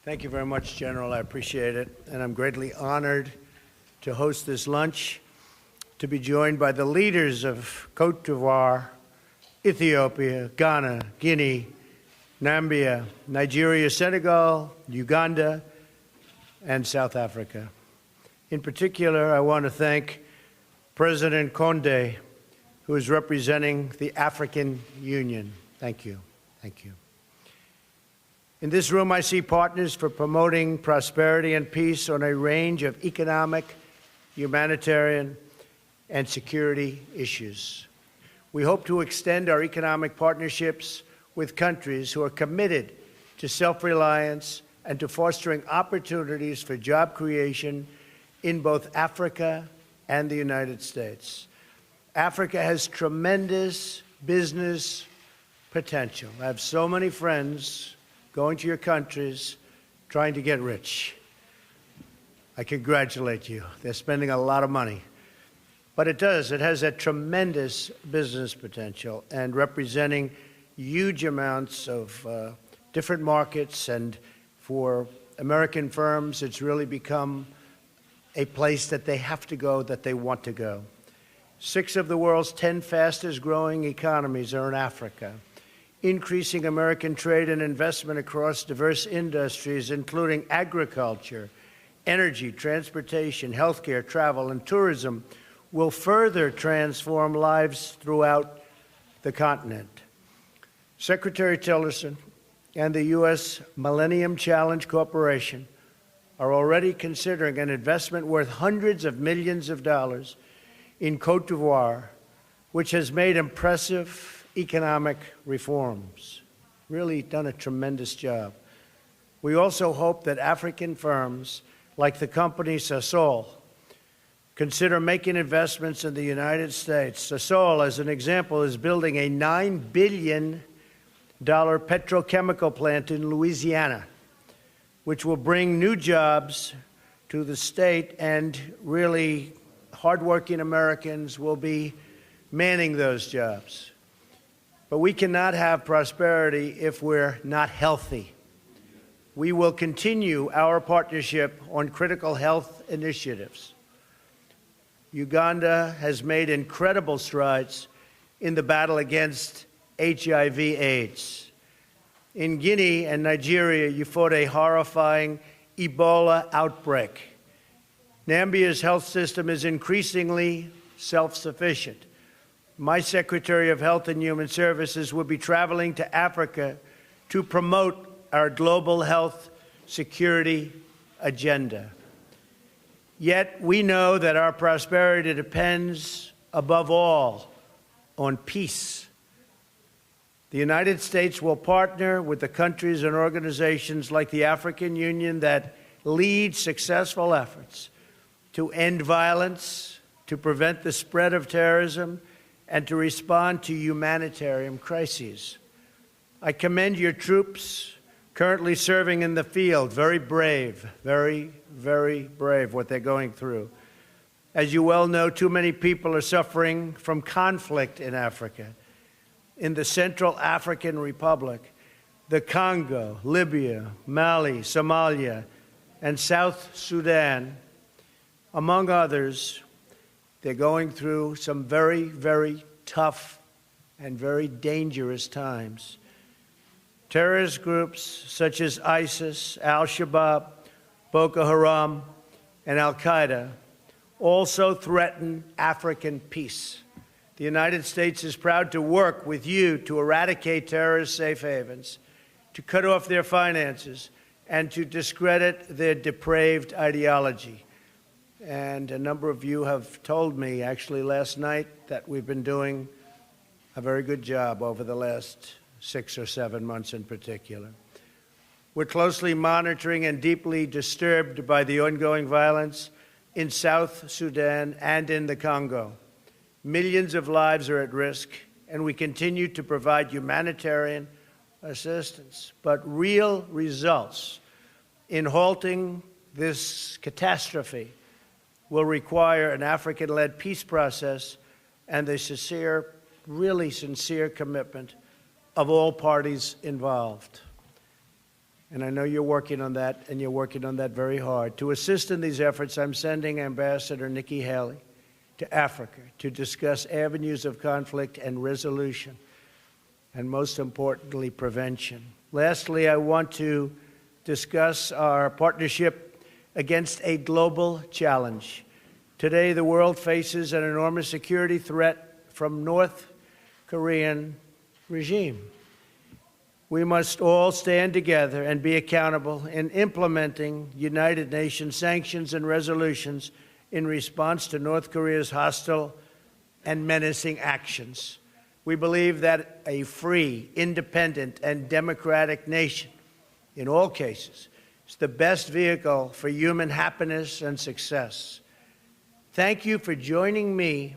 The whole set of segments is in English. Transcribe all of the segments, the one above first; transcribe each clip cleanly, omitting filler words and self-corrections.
Thank you very much, General. I appreciate it. And I'm greatly honored to host this lunch, to be joined by the leaders of Cote d'Ivoire, Ethiopia, Ghana, Guinea, Nambia, Nigeria, Senegal, Uganda, and South Africa. In particular, I want to thank President Condé, who is representing the African Union. Thank you. Thank you. In this room, I see partners for promoting prosperity and peace on a range of economic, humanitarian, and security issues. We hope to extend our economic partnerships with countries who are committed to self-reliance and to fostering opportunities for job creation in both Africa and the United States. Africa has tremendous business potential. I have so many friends going to your countries trying to get rich. I congratulate you. They're spending a lot of money. But it has that tremendous business potential and representing huge amounts of different markets. And for American firms, it's really become a place that they have to go, that they want to go. 6 of the world's 10 fastest growing economies are in Africa. Increasing American trade and investment across diverse industries, including agriculture, energy, transportation, healthcare, travel, and tourism, will further transform lives throughout the continent. Secretary Tillerson and the U.S. Millennium Challenge Corporation are already considering an investment worth hundreds of millions of dollars in Cote d'Ivoire, which has made impressive economic reforms, really done a tremendous job. We also hope that African firms like the company Sasol consider making investments in the United States. Sasol, as an example, is building a $9 billion petrochemical plant in Louisiana, which will bring new jobs to the state, and really hardworking Americans will be manning those jobs. But we cannot have prosperity if we're not healthy. We will continue our partnership on critical health initiatives. Uganda has made incredible strides in the battle against HIV/AIDS. In Guinea and Nigeria, you fought a horrifying Ebola outbreak. Nambia's health system is increasingly self-sufficient. My Secretary of Health and Human Services will be traveling to Africa to promote our global health security agenda. Yet we know that our prosperity depends, above all, on peace. The United States will partner with the countries and organizations like the African Union that lead successful efforts to end violence, to prevent the spread of terrorism, and to respond to humanitarian crises. I commend your troops currently serving in the field. Very brave, very, very brave what they're going through. As you well know, too many people are suffering from conflict in Africa. In the Central African Republic, the Congo, Libya, Mali, Somalia, and South Sudan, among others, they're going through some very, very tough and very dangerous times. Terrorist groups such as ISIS, Al-Shabaab, Boko Haram, and Al-Qaeda also threaten African peace. The United States is proud to work with you to eradicate terrorist safe havens, to cut off their finances, and to discredit their depraved ideology. And a number of you have told me, actually last night, that we've been doing a very good job over the last 6 or 7 months in particular. We're closely monitoring and deeply disturbed by the ongoing violence in South Sudan and in the Congo. Millions of lives are at risk, and we continue to provide humanitarian assistance. But real results in halting this catastrophe will require an African-led peace process and the sincere, really sincere commitment of all parties involved. And I know you're working on that, and you're working on that very hard. To assist in these efforts, I'm sending Ambassador Nikki Haley to Africa to discuss avenues of conflict and resolution, and most importantly, prevention. Lastly, I want to discuss our partnership against a global challenge. Today, the world faces an enormous security threat from North Korean regime. We must all stand together and be accountable in implementing United Nations sanctions and resolutions in response to North Korea's hostile and menacing actions. We believe that a free, independent, and democratic nation, in all cases, is the best vehicle for human happiness and success. Thank you for joining me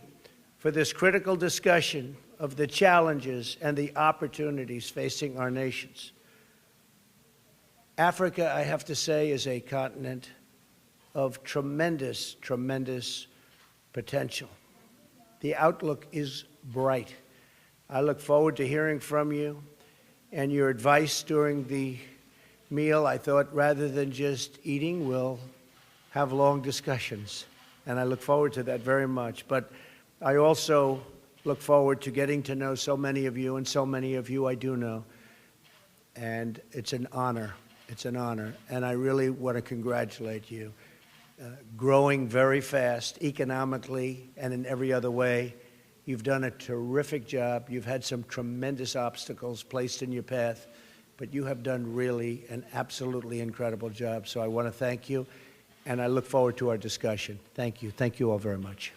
for this critical discussion of the challenges and the opportunities facing our nations. Africa, I have to say, is a continent of tremendous, tremendous potential. The outlook is bright. I look forward to hearing from you and your advice during the meal. I thought rather than just eating, we'll have long discussions, and I look forward to that very much. But I also look forward to getting to know so many of you, and so many of you I do know. And it's an honor. It's an honor. And I really want to congratulate you. Growing very fast, economically and in every other way. You've done a terrific job. You've had some tremendous obstacles placed in your path, but you have done really an absolutely incredible job. So I want to thank you, and I look forward to our discussion. Thank you. Thank you all very much.